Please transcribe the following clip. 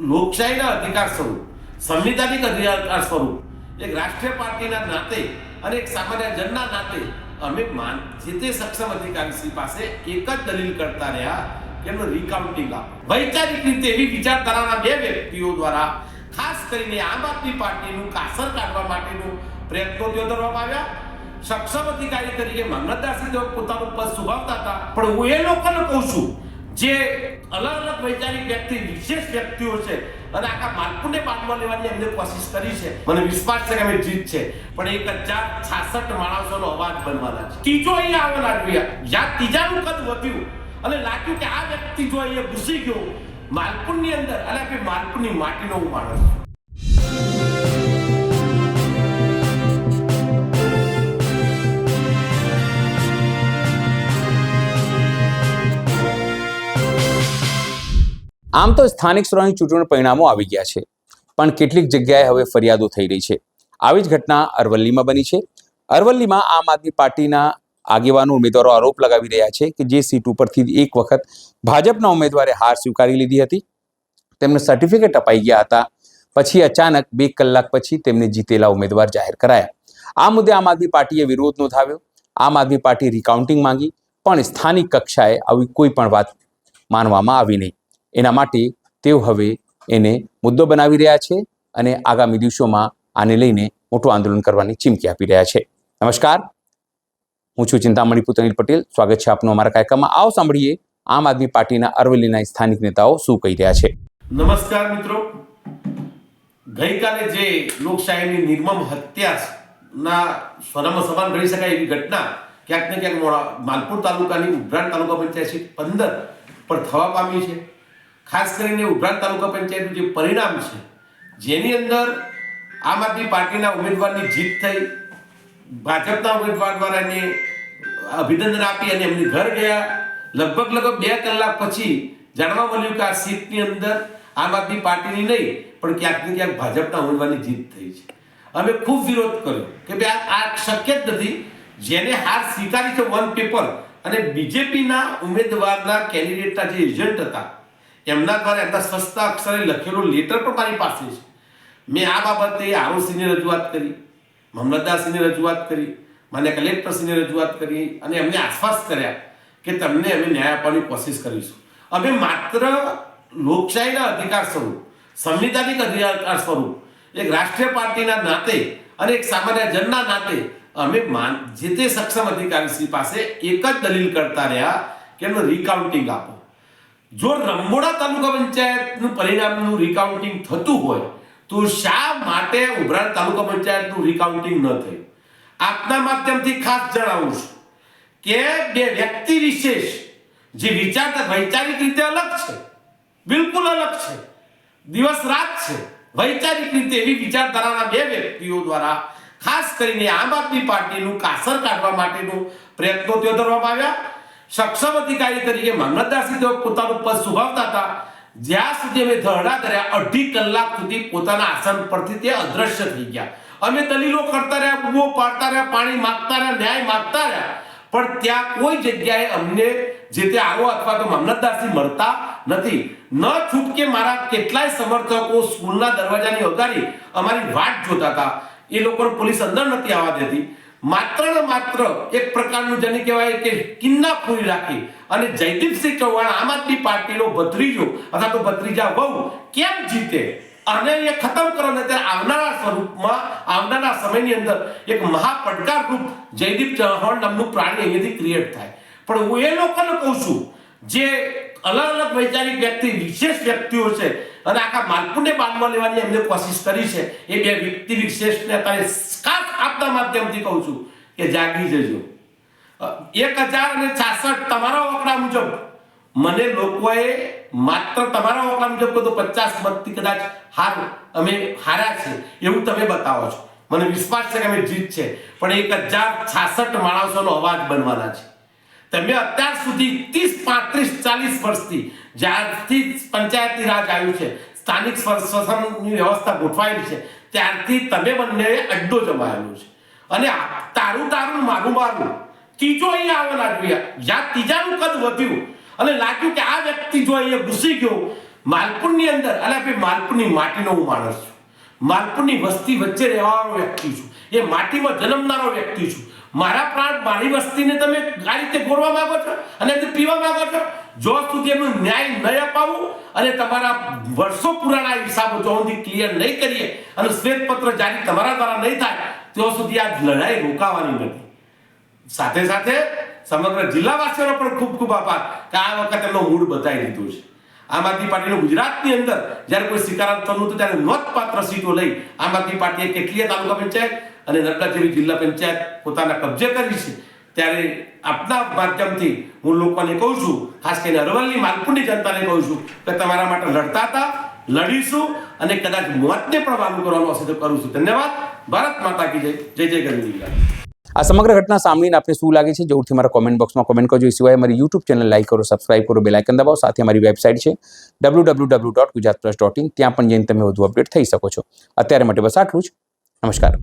લોકશાહીના અધિકાર સ્વરૂપ, સંવિધાનિક અધિકાર સ્વરૂપ એક રાષ્ટ્રીય પાર્ટીના નાતે અને એક સામાન્ય જનના નાતે અમે જે તે સક્ષમ અધિકારી પાસે એક જ દલીલ કરતા રહ્યા કે એનું રિકાઉન્ટિંગ આપો. વૈચારિક રીતે એવી વિચારધારાના બે વ્યક્તિઓ દ્વારા ખાસ કરીને આમ આદમી પાર્ટીનું કાસર કાઢવા માટેનું પ્રયત્નો તેઓ કરવામાં આવ્યા. સક્ષમ અધિકારી તરીકે મામલતદારશ્રી તેઓ પોતાનું પદ શુભાવતા હતા, પણ હું એ લોકોને કહું છું જે અલગ અલગ વૈચારિક વ્યક્તિ, વિશેષ વ્યક્તિઓ છે અને આખા માલપુરને બાંધવા લેવાની એમને કોશિશ કરી છે. મને વિશ્વાસ છે કે અમે જીત છે, પણ 1066 માણસોનો અવાજ બનવાના છે. ત્રીજો અહીંયા આવેલા જ્યાં ત્રીજાનું કદ વધ્યું અને લાગ્યું કે આ વ્યક્તિ જો અહીંયા ઘૂસી ગયો માલપુરની અંદર, અને આપણે માલપુરની માટીનો હું માણસ છું. આમ તો સ્થાનિક સ્વરાજની ચૂંટણી પરિણામો આવી ગયા છે, પણ કેટલીક જગ્યાએ હવે ફરિયાદો થઈ રહી છે. આવી જ ઘટના અરવલ્લીમાં બની છે. અરવલ્લીમાં આમ આદમી પાર્ટીના આગેવાનો ઉમેદવારો આરોપ લગાવી રહ્યા છે કે જે સીટ ઉપરથી એક વખત ભાજપના ઉમેદવારે હાર સ્વીકારી લીધી હતી, તેમને સર્ટિફિકેટ અપાઈ ગયા હતા, પછી અચાનક 2 કલાક પછી તેમને જીતેલા ઉમેદવાર જાહેર કરાયા. આ મુદ્દે આમ આદમી પાર્ટીએ વિરોધ નોંધાવ્યો. આમ આદમી પાર્ટી રિકાઉન્ટિંગ માંગી, પણ સ્થાનિક કક્ષાએ આવી કોઈ પણ વાત માનવામાં આવી નહીં. એના માટે તેઓ હવે એને મુદ્દો બનાવી રહ્યા છે અને આગામી દિવસોમાં આને લઈને મોટું આંદોલન કરવાની ચીમકી આપી રહ્યા છે. નમસ્કાર, હું છું ચિંતામણી પુત્ર અનિલ પટેલ. સ્વાગત છે આપનું અમારા કાર્યક્રમમાં. આવો સાંભળીએ આમ આદમી પાર્ટીના અરવલ્લીના સ્થાનિક નેતાઓ શું કહી રહ્યા છે. નમસ્કાર મિત્રો, ગઈકાલે જે લોકશાહીની નિર્મમ હત્યાના સ્વરમાં સમાન ગણી શકાય એવી ઘટના ક્યાંક ને ક્યાંક માલપુર તાલુકાની ઉભરાણ તાલુકા પંચાયત સીટ 15 પર થવા પામી છે. ખાસ કરીને ઉભરાણ તાલુકા પંચાયતનું જે પરિણામ છે, જેની અંદર આમ આદમી પાર્ટીના ઉમેદવારની જીત થઈ, ભાજપના ઉમેદવાર દ્વારા એને અભિનંદન આપી અને એમની ઘર ગયા. લગભગ 2 કલાક પછી જાણવા મળ્યું કે આ સીટની અંદર આમ આદમી પાર્ટીની નહીં પણ ક્યાંક ને ક્યાંક ભાજપના ઉમેદવારની જીત થઈ છે. અમે ખૂબ વિરોધ કર્યો કે ભાઈ આ શક્ય જ નથી. જેને હાર સ્વીકારી છે વન પેપર અને બીજેપીના ઉમેદવારના કેન્ડિડેટના જે એજન્ટ હતા એમના દ્વારા એમના સસ્તા અક્ષરે લખેલો લેટર પણ મારી પાસે છે. મેં આ બાબતે આરઓસીને રજૂઆત કરી, મામલતદારશ્રીને રજૂઆત કરી, માન્ય કલેક્ટરશ્રીને રજૂઆત કરી અને એમને આશ્વાસ કર્યા કે તમને અમે ન્યાય આપવાની કોશિશ કરીશું. અમે માત્ર લોકશાહીના અધિકાર સ્વરૂપ, સંવિધાનિક અધિકાર સ્વરૂપ એક રાષ્ટ્રીય પાર્ટીના નાતે અને એક સામાન્ય જનના નાતે અમે જે તે સક્ષમ અધિકારી પાસે એક જ દલીલ કરતા રહ્યા કે એનું રિકાઉન્ટિંગ આપો. જો રંબોડા તાલુકા પંચાયતનું પરિણામનું રિકાઉન્ટિંગ થતું હોય તો શા માટે ઉભરાણ તાલુકા પંચાયતનું રિકાઉન્ટિંગ ન થયું? આપના માધ્યમથી ખાસ જણાવું છું કે બે વ્યક્તિ વિશેષ જે વિચારતા વૈચારિક રીતે અલગ છે, બિલકુલ અલગ છે, દિવસ રાત છે, વૈચારિક રીતે એવી વિચારધારાના બે વ્યક્તિઓ દ્વારા ખાસ કરીને આમ આદમી પાર્ટીનું કાસર કાઢવા માટેનું પ્રયત્નો તેઓ કરવામાં આવ્યા. સક્ષમ અધિકારી તરીકે મામલતદારશ્રી તેઓ પોતાનું પદ શુભાવતા હતા, જ્યાં સુધી અમે ધરણા કર્યા 2.5 કલાક સુધી પોતાના આસન પરથી તે અદ્રશ્ય થઈ ગયા. અમે દલીલો કરતા રહ્યા, બૂમો પાડતા રહ્યા, પાણી માંગતા રહ્યા, ન્યાય માંગતા રહ્યા, પણ ત્યાં કોઈ જગ્યાએ અમને જે તે આરો અથવા તો મામલતદારશ્રી મળતા નથી. ન છૂટકે મારા કેટલાય સમર્થકો સ્કૂલના દરવાજાની અગાડી અમારી વાટ જોતા હતા. એ લોકોને પોલીસ અંદર નથી આવવા દેતી. માત્ર ને માત્ર એક પ્રકારનું જેને કહેવાય કે કિન્નાખોરી રાખી અને જયદીપસિંહ ચૌહાણ આમ આદમી પાર્ટીનો ભત્રીજો અથવા તો ભત્રીજા વહુ કેમ જીતે અને એ ખતમ કરો ને ત્યારે આવનારા સ્વરૂપમાં આવનારા સમયની અંદર એક મહાપડકાર રૂપ જયદીપ ચૌહાણ નામનું પ્રાણી અહીંયાથી ક્રિએટ થાય. પણ હું એ લોકોને કહું છું જે અલગ અલગ વૈચારિક વ્યક્તિ, વિશેષ વ્યક્તિઓ છે અને આખા માલપુરને બાંધવા લેવાની એમને કોશિશ કરી છે, એ બે વ્યક્તિ વિશેષને અત્યારે ખાસ આપના માધ્યમથી કહું છું કે જાગી જજો. 1066 તમારા આંકડા મુજબ મને લોકોએ માત્ર તમારા આંકડા મુજબ તો 50 મતથી કદાચ અમે હાર્યા છે એવું તમે બતાવો છો. મને વિશ્વાસ છે કે અમે જીત છે, પણ 1066 માણસોનો અવાજ બનવાના છે. તમે અત્યાર સુધી 30, 35, 40 વર્ષથી જ્યારથી પંચાયતી રાજ આવ્યું છે, સ્થાનિક સ્વશાસનની વ્યવસ્થા ગોઠવાયેલી છે, ત્યારથી તમે બંને અડ્ડો જમાયેલો છે અને તારું મારું ત્રીજો અહીંયા આવેલા જ્યાં ત્રીજાનું કદ વધ્યું અને લાગ્યું કે આ વ્યક્તિ જો અહીંયા ઘૂસી ગયો માલપુરની અંદર અલ્યા ભાઈ માલપુરની માટીનો હું માણસ છું, માલપુરની વસ્તી વચ્ચે રહેવાનો વ્યક્તિ છું, એ માટીમાં જન્મનારો વ્યક્તિ છું. મારા પ્રાણ મારી વસ્તીને તમે આ રીતે ગોળવા માંગો છો અને પીવા માંગો છો. જો સુધી એનું ન્યાય નહીં અપાવું અને તમારા વર્ષો પુરાણા હિસાબો જો સુધી ક્લિયર નહીં કરીએ અને શ્વેતપત્ર જારી તમારા દ્વારા નહીં થાય ત્યાં સુધી આ લડાઈ રોકાવાની નથી. સાથે સાથે સમગ્ર જિલ્લાવાસીઓનો પણ ખૂબ ખૂબ આભાર કે આ વખત એમનો મૂડ બતાવી દીધો છે. આમ આદમી પાર્ટીનું ગુજરાતની અંદર જ્યારે કોઈ સ્વીકારાંત થયું હતું ત્યારે નોંધપાત્ર સીટો લઈ આમ આદમી પાર્ટીએ કેટલીય તાલુકા પંચાયત અને નર્મદા જેવી જિલ્લા પંચાયત પોતાના કબજે કરી છે. ત્યારે આપના માધ્યમથી હું લોકોને કહું છું, ખાસ કરીને અરવલ્લી માલપુરની જનતાને કહું છું કે તમારા માટે લડતા હતા, લડીશું અને કદાચ મોતને પણ વાલું કરવાનું હશે તો કરું છું. ધન્યવાદ. ભારત માતા કી જય. જય જય ગરવી. આ સમગ્ર ઘટના સાંભળીને આપને શું લાગે છે જરૂરથી મારા કોમેન્ટ બોક્સમાં કોમેન્ટ કરજો. એ સિવાય અમારી યુટ્યુબ ચેનલ લાઈક કરો, સબસ્ક્રાઇબ કરો, બેલ આઇકન દબાવો. સાથે અમારી વેબસાઇટ છે www.gujaratplus.in. ત્યાં પણ જઈને તમે વધુ અપડેટ થઈ શકો છો. અત્યારે માટે બસ આટલું જ. નમસ્કાર.